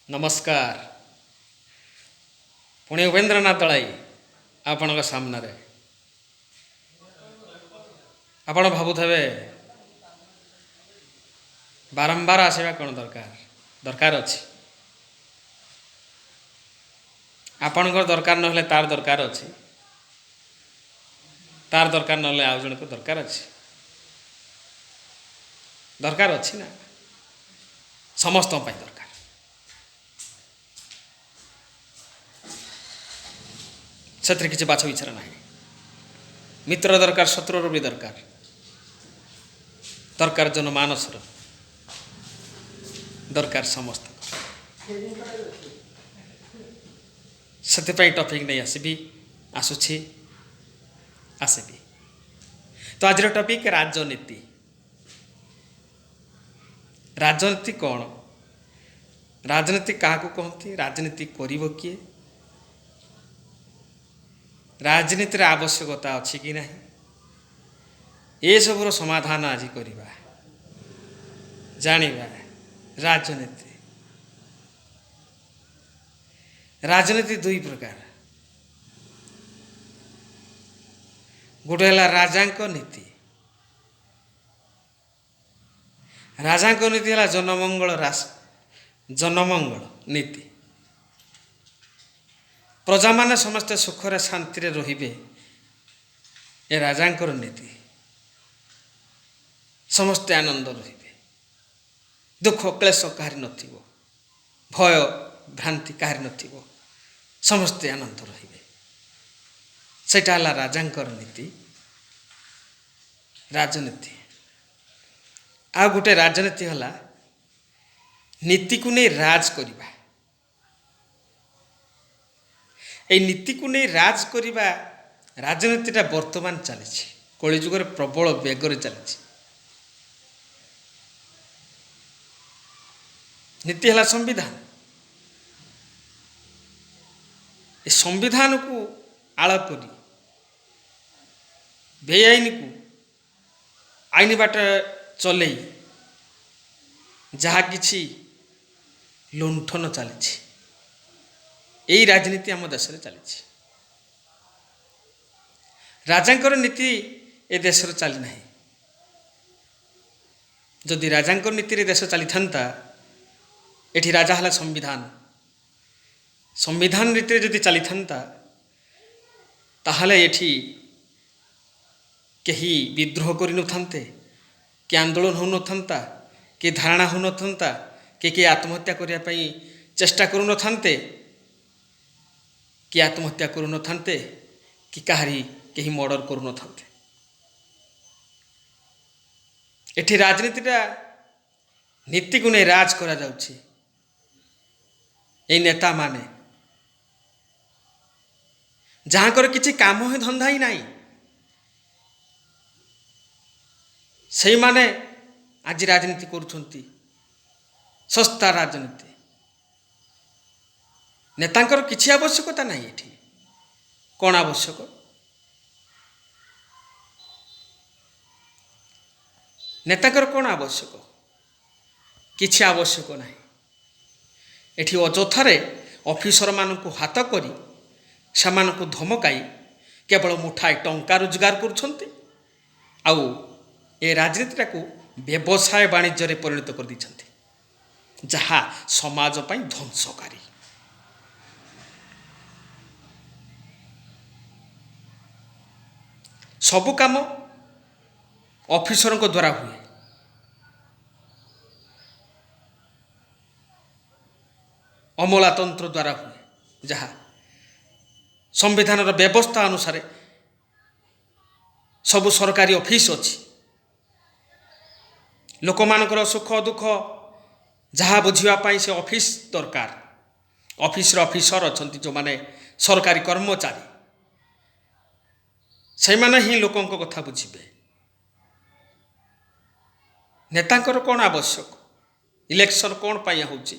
नमस्कार। पुणे उपेन्द्रनाथ दलाई आपण सामने आपण भावुवे बारंबार आसवा कौन दरकार दरकार अच्छी आपणकर दरकार ना तार दरकार अच्छी तार दरकार ना आउ जन को दरकार अच्छी दरकार अच्छी ना समस्त दरकार से किसी बाछ विचार ना मित्र दरकार शत्रुर भी दरकार दरकार जनमानस दरकार समस्त से टॉपिक नहीं आसबि आसुछि आसबि तो आज टॉपिक राजनीति। राजनीति कौन राजनीति क्या कहती राजनीति करिवो किए राजनीतिर आवश्यकता अच्छी कि नहीं ये सबूर समाधान आज करवा जानिबा। राजनीति राजनीति दुई प्रकार गोटे है राजांक नीति राजांक नीति है जनमंगल जनमंगल नीति प्रजा माने समस्ते सुखरे शांति रे रहिबे ए राजांकर नीति समस्ते आनंद रहिबे दुख क्लेश कहारी नथिबो भय भ्रांति कहारी नथिबो समस्ते आनंद रहिबे सेटा हला राजांकर नीति राजनीति। आ गोटे राजनीति हला नीति को नहीं राज करिबा ए नीति को नहीं राज करिबा राजनीतिटा वर्तमान चली कलिजुगर प्रबल बेगर चली नीति है संविधान ए संविधान को आड़ करी बेआईन को आईन बाट चल जहा किछि लुंठन चली यही राजनीति आम देश में चली राजांकर नीति ए देश चली ना जदि राजांकर नीति रे देश चली था एठी राजा हला संविधान संविधान रीति जदि चली था ताहले एठी कहीं विद्रोह कर नथान्ते कि आंदोलन हो नथान्ता कि धारणा हो नथान्ता कि आत्महत्या करने पई चेष्टा करू नथान्ते कि आत्महत्या करू नथान्ते कि कहारी कहीं मर्डर करू नथान्ते। एठी राजनीतिटा नीति को नहीं राज करा जाउछि ए नेता माने जहाँ कर किसी काम ही धंधा ही नहीं से माने आज राजनीति करुछंती सस्ता राजनीति नेतांकर किसी आवश्यकता नहीं एठी कौन आवश्यक नेतांकर कौन आवश्यक किसी आवश्यक नहीं एठी अजथारे ऑफिसर मानकु हाथ करी सेमानकु धमकाई केवल मुठाए टंका रोजगार करुछंती आउ ए राजनीतिटा को व्यवसाय वाणिज्य रे परिणत कर दी जहा समाज पई ध्वंसकारी। सबु काम ऑफिसर को द्वारा हुए अमलातंत्र द्वारा हुए जहा संविधान व्यवस्था अनुसार सबु सरकारी ऑफिस अच्छी लोक मानकर सुख दुख जहाँ बुझापी से ऑफिस दरकार ऑफिस ऑफिसर अच्छा जो माने सरकारी कर्मचारी से माने ही लोकों कथा बुझे नेतांकर कौन आवश्यक इलेक्शन कौन पाई होची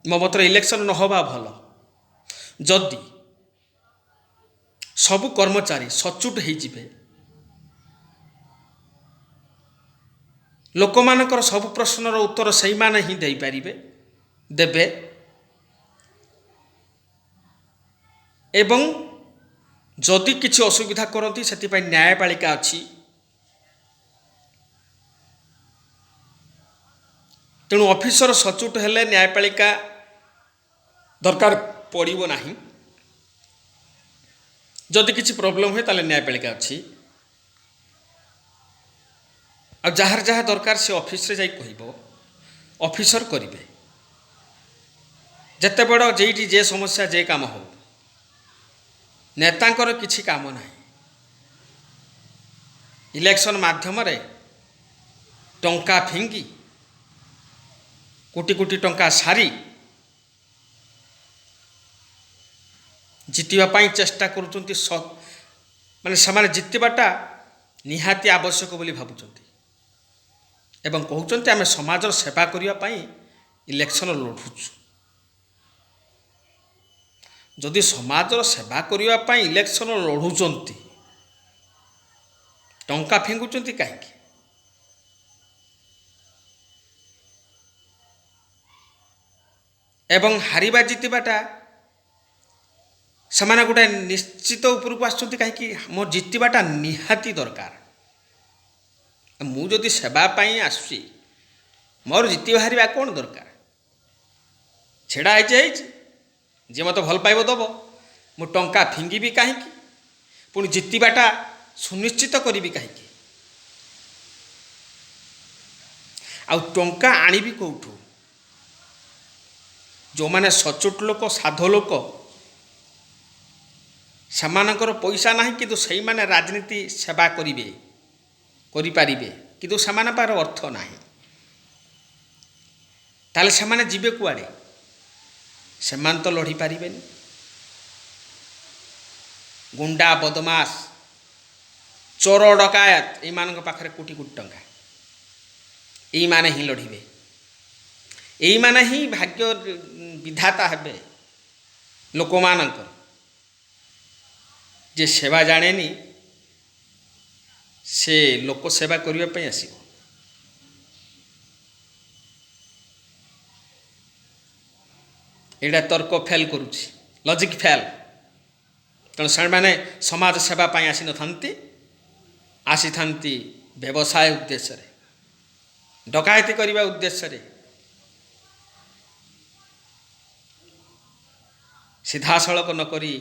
मो मत इलेक्शन न होबा भल जदि सबु कर्मचारी सचुट हो जिवे लोक मानकर सब प्रश्नर उत्तर से ही दे पारिबे ଦେବେ ଏବଂ ଯଦି କିଛି ଅସୁବିଧା କରନ୍ତି ସେଥିପାଇଁ ନ୍ୟାୟପାଳିକା ଅଛି। ତେଣୁ ଅଫିସର ସଚୋଟ ହେଲେ ନ୍ୟାୟପାଳିକା ଦରକାର ପଡ଼ିବ ନାହିଁ। ଯଦି କିଛି ପ୍ରୋବ୍ଲେମ୍ ହୁଏ ତାହେଲେ ନ୍ୟାୟପାଳିକା ଅଛି। ଆଉ ଯାହାର ଯାହା ଦରକାର ସେ ଅଫିସରେ ଯାଇ କହିବ, ଅଫିସର କରିବେ। ଯେତେ ବଡ଼ ଯେଇଠି ଯେ ସମସ୍ୟା ଯେ କାମ ହଉ, ନେତାଙ୍କର କିଛି କାମ ନାହିଁ। ଇଲେକ୍ସନ ମାଧ୍ୟମରେ ଟଙ୍କା ଫିଙ୍ଗି କୋଟି କୋଟି ଟଙ୍କା ସାରି ଜିତିବା ପାଇଁ ଚେଷ୍ଟା କରୁଛନ୍ତି। ମାନେ ସେମାନେ ଜିତିବାଟା ନିହାତି ଆବଶ୍ୟକ ବୋଲି ଭାବୁଛନ୍ତି ଏବଂ କହୁଛନ୍ତି ଆମେ ସମାଜର ସେବା କରିବା ପାଇଁ ଇଲେକ୍ସନ ଲଢ଼ୁଛୁ। ଯଦି ସମାଜର ସେବା କରିବା ପାଇଁ ଇଲେକ୍ସନ ଲଢ଼ୁଛନ୍ତି, ଟଙ୍କା ଫିଙ୍ଗୁଛନ୍ତି କାହିଁକି? ଏବଂ ହାରିବା ଜିତିବାଟା ସେମାନେ ଗୋଟେ ନିଶ୍ଚିତ ଉପରକୁ ଆସୁଛନ୍ତି କାହିଁକି? ମୋ ଜିତିବାଟା ନିହାତି ଦରକାର। ମୁଁ ଯଦି ସେବା ପାଇଁ ଆସୁଛି, ମୋର ଜିତିବା ହାରିବା କ'ଣ ଦରକାର? ଛିଡ଼ା ହେଇଛି, ଯିଏ ମୋତେ ଭଲ ପାଇବ ଦେବ, ମୁଁ ଟଙ୍କା ଫିଙ୍ଗିବି କାହିଁକି? ପୁଣି ଜିତିବାଟା ସୁନିଶ୍ଚିତ କରିବି କାହିଁକି? ଆଉ ଟଙ୍କା ଆଣିବି କେଉଁଠୁ? ଯେଉଁମାନେ ସଚୋଟ ଲୋକ, ସାଧୁ ଲୋକ, ସେମାନଙ୍କର ପଇସା ନାହିଁ, କିନ୍ତୁ ସେଇମାନେ ରାଜନୀତି ସେବା କରିପାରିବେ, କିନ୍ତୁ ସେମାନଙ୍କ ପାଖରେ ଅର୍ଥ ନାହିଁ। ତାହେଲେ ସେମାନେ ଯିବେ କୁଆଡ଼େ? ସେମାନେ ତ ଲଢ଼ି ପାରିବେନି। ଗୁଣ୍ଡା, ବଦମାସ, ଚୋର, ଡକାୟତ, ଏଇମାନଙ୍କ ପାଖରେ କୋଟି କୋଟି ଟଙ୍କା, ଏଇମାନେ ହିଁ ଲଢ଼ିବେ। ଏଇମାନେ ହିଁ ଭାଗ୍ୟ ବିଧାତା ହେବେ ଲୋକମାନଙ୍କର। ଯେ ସେବା ଜାଣେନି ସେ ଲୋକ ସେବା କରିବା ପାଇଁ ଆସିବ। ଏଇଟା ତର୍କ ଫେଲ୍ କରୁଛି, ଲଜିକ୍ ଫେଲ୍। ତେଣୁ ସେମାନେ ସମାଜ ସେବା ପାଇଁ ଆସିଥାନ୍ତି ବ୍ୟବସାୟ ଉଦ୍ଦେଶ୍ୟରେ, ଡକାୟତି କରିବା ଉଦ୍ଦେଶ୍ୟରେ। ସିଧାସଳଖ ନ କରି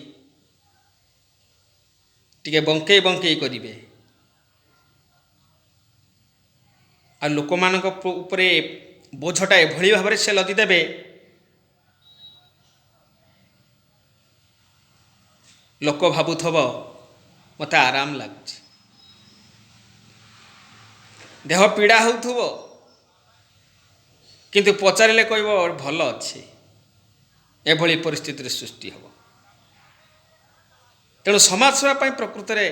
ଟିକେ ବଙ୍କେଇ କରିବେ। ଆଉ ଲୋକମାନଙ୍କ ଉପରେ ବୋଝଟା ଏଭଳି ଭାବରେ ସେ ଲଦି ଦେବେ, ଲୋକ ଭାବୁଥିବ ମୋତେ ଆରାମ ଲାଗୁଛି। ଦେହ ପୀଡ଼ା ହେଉଥିବ, କିନ୍ତୁ ପଚାରିଲେ କହିବ ଭଲ ଅଛି। ଏଭଳି ପରିସ୍ଥିତିରେ ସୃଷ୍ଟି ହେବ। ତେଣୁ ସମାଜ ସେବା ପାଇଁ ପ୍ରକୃତରେ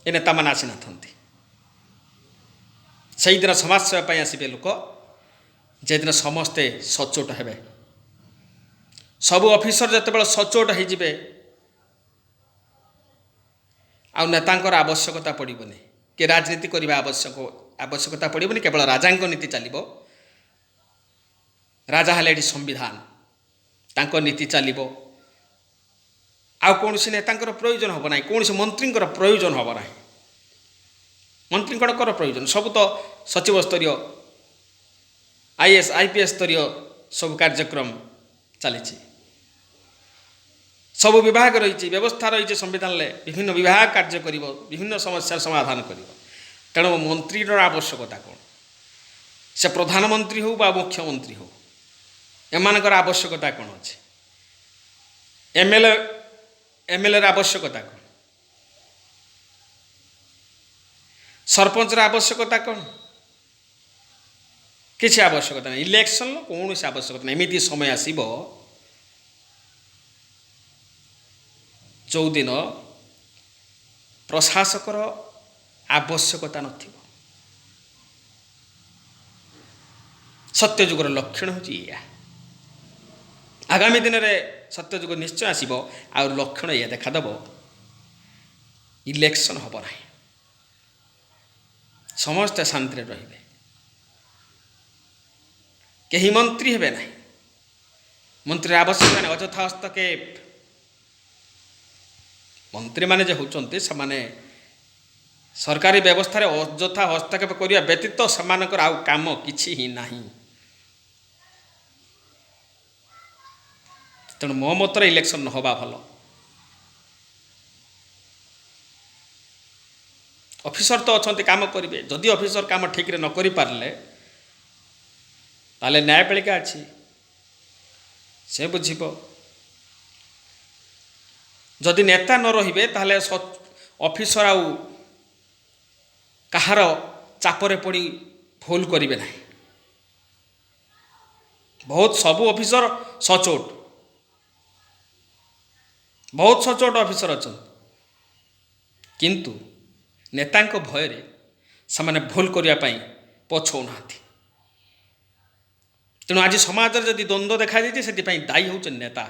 ଏ ନେତାମାନେ ଆସିନଥାନ୍ତି। ସେଇଦିନ ସମାଜ ସେବା ପାଇଁ ଆସିବେ ଲୋକ ଯେଦିନ ସମସ୍ତେ ସଚୋଟ ହେବେ। ସବୁ ଅଫିସର ଯେତେବେଳେ ସଚୋଟ ହେଇଯିବେ, ଆଉ ନେତାଙ୍କର ଆବଶ୍ୟକତା ପଡ଼ିବନି, କି ରାଜନୀତି କରିବା ଆବଶ୍ୟକତା ପଡ଼ିବନି। କେବଳ ରାଜାଙ୍କ ନୀତି ଚାଲିବ। ରାଜା ହେଲେ ଏଠି ସମ୍ବିଧାନ, ତାଙ୍କ ନୀତି ଚାଲିବ। ଆଉ କୌଣସି ନେତାଙ୍କର ପ୍ରয়োଜନ ହେବ ନାହିଁ, କୌଣସି ମନ୍ତ୍ରୀଙ୍କର ପ୍ରয়োଜନ ହେବ ନାହିଁ। ମନ୍ତ୍ରୀଙ୍କର ପ୍ରୟୋଜନ ସବୁ ତ ସଚିବ ସ୍ତରୀୟ, IAS IPS ସ୍ତରୀୟ ସବୁ କାର୍ଯ୍ୟକ୍ରମ ଚାଲିଛି। ସବୁ ବିଭାଗ ରହିଛି, ବ୍ୟବସ୍ଥା ରହିଛି ସଂବିଧାନରେ। ବିଭିନ୍ନ ବିଭାଗ କାର୍ଯ୍ୟ କରିବ, ବିଭିନ୍ନ ସମସ୍ୟାର ସମାଧାନ କରିବ। ତେଣୁ ମନ୍ତ୍ରୀର ଆବଶ୍ୟକତା କ'ଣ? ସେ ପ୍ରଧାନମନ୍ତ୍ରୀ ହେଉ ବା ମୁଖ୍ୟମନ୍ତ୍ରୀ ହେଉ, ଏମାନଙ୍କର ଆବଶ୍ୟକତା କ'ଣ ଅଛି? MLAର ଆବଶ୍ୟକତା କ'ଣ? ସରପଞ୍ଚର ଆବଶ୍ୟକତା କ'ଣ? କିଛି ଆବଶ୍ୟକତା ନାହିଁ। ଇଲେକ୍ସନର କୌଣସି ଆବଶ୍ୟକତା ନାହିଁ। ଏମିତି ସମୟ ଆସିବ ଯେଉଁଦିନ ପ୍ରଶାସକର ଆବଶ୍ୟକତା ନଥିବ। ସତ୍ୟଯୁଗର ଲକ୍ଷଣ ହେଉଛି ଏଇଆ। ଆଗାମୀ ଦିନରେ ସତ୍ୟଯୁଗ ନିଶ୍ଚୟ ଆସିବ। ଆଉ ଲକ୍ଷଣ ଏଇଆ ଦେଖାଦେବ, ଇଲେକ୍ସନ ହେବ ନାହିଁ, ସମସ୍ତେ ଶାନ୍ତିରେ ରହିବେ, କେହି ମନ୍ତ୍ରୀ ହେବେ ନାହିଁ। ମନ୍ତ୍ରୀ ଆବଶ୍ୟକ ନାହିଁ। ଅଯଥା ହସ୍ତକ୍ଷେପ ମନ୍ତ୍ରୀମାନେ ଯେ ହେଉଛନ୍ତି ସେମାନେ ସରକାରୀ ବ୍ୟବସ୍ଥାରେ ଅଯଥା ହସ୍ତକ୍ଷେପ କରିବା ବ୍ୟତୀତ ସେମାନଙ୍କର ଆଉ କାମ କିଛି ହିଁ ନାହିଁ। ତେଣୁ ମୋ ମତରେ ଇଲେକ୍ସନ୍ ନ ହେବା ଭଲ। ଅଫିସର ତ ଅଛନ୍ତି କାମ କରିବେ। ଯଦି ଅଫିସର କାମ ଠିକରେ ନ କରିପାରିଲେ ତାହେଲେ ନ୍ୟାୟପାଳିକା ଅଛି, ସେ ବୁଝିବ। ଯଦି ନେତା ନ ରହିବେ ତାହେଲେ ଅଫିସର ଆଉ କାହାର ଚାପରେ ପଡ଼ି ଭୁଲ କରିବେ ନାହିଁ। ବହୁତ ସବୁ ଅଫିସର ସଚୋଟ, ବହୁତ ସଚୋଟ ଅଫିସର ଅଛନ୍ତି, କିନ୍ତୁ ନେତାଙ୍କ ଭୟରେ ସେମାନେ ଭୁଲ କରିବା ପାଇଁ ପଛଉନାହାନ୍ତି। ତେଣୁ ଆଜି ସମାଜରେ ଯଦି ଦ୍ୱନ୍ଦ୍ୱ ଦେଖାଯାଇଛି ସେଥିପାଇଁ ଦାୟୀ ହେଉଛନ୍ତି ନେତା।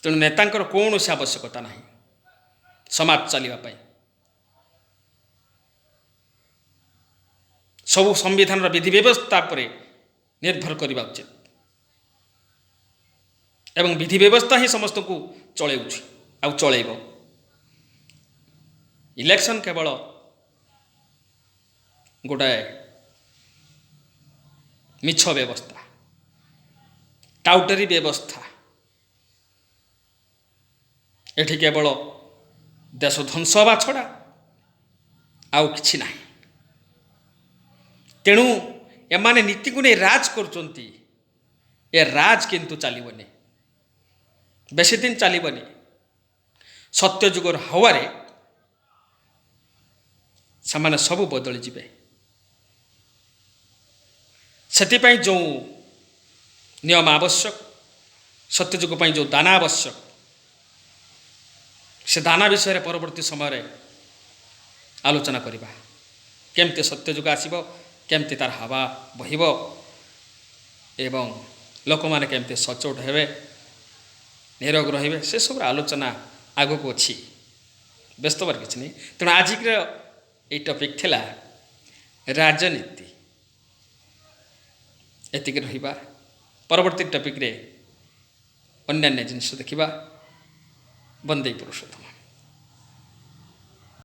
ତେଣୁ ନେତାଙ୍କର କୌଣସି ଆବଶ୍ୟକତା ନାହିଁ ସମାଜ ଚାଲିବା ପାଇଁ। ସବୁ ସମ୍ବିଧାନର ବିଧି ବ୍ୟବସ୍ଥା ଉପରେ ନିର୍ଭର କରିବା ଉଚିତ ଏବଂ ବିଧି ବ୍ୟବସ୍ଥା ହିଁ ସମସ୍ତଙ୍କୁ ଚଳାଉଛି ଆଉ ଚଳାଇବ। ଇଲେକ୍ସନ୍ କେବଳ ଗୋଟାଏ ମିଛ ବ୍ୟବସ୍ଥା, ଟାଉଟରୀ ବ୍ୟବସ୍ଥା। ଏଠି କେବଳ ଦେଶ ଧ୍ୱଂସ ହେବା ଛଡ଼ା ଆଉ କିଛି ନାହିଁ। ତେଣୁ ଏମାନେ ନୀତିକୁ ନେଇ ରାଜ କରୁଛନ୍ତି। ଏ ରାଜ କିନ୍ତୁ ଚାଲିବନି, ବେଶୀ ଦିନ ଚାଲିବନି। ସତ୍ୟଯୁଗର ହାୱାରେ ସେମାନେ ସବୁ ବଦଳିଯିବେ। ସେଥିପାଇଁ ଯେଉଁ ନିୟମ ଆବଶ୍ୟକ, ସତ୍ୟଯୁଗ ପାଇଁ ଯେଉଁ ଦାନା ଆବଶ୍ୟକ, ସେ ଦାନା ବିଷୟରେ ପରବର୍ତ୍ତୀ ସମୟରେ ଆଲୋଚନା କରିବା। କେମିତି ସତ୍ୟଯୁଗ ଆସିବ, କେମିତି ତାର ହାୱା ବହିବ ଏବଂ ଲୋକମାନେ କେମିତି ସଚୋଟ ହେବେ, ନିରୋଗ ରହିବେ, ସେସବୁର ଆଲୋଚନା ଆଗକୁ ଅଛି। ବ୍ୟସ୍ତ ହେବାର କିଛି ନାହିଁ। ତେଣୁ ଆଜିର ଏଇ ଟପିକ୍ ଥିଲା ରାଜନୀତି। ଏତିକି ରହିବା। ପରବର୍ତ୍ତୀ ଟପିକ୍ରେ ଅନ୍ୟାନ୍ୟ ଜିନିଷ ଦେଖିବା। ବନ୍ଦେ ପୁରୁଷୋତ୍ତମ।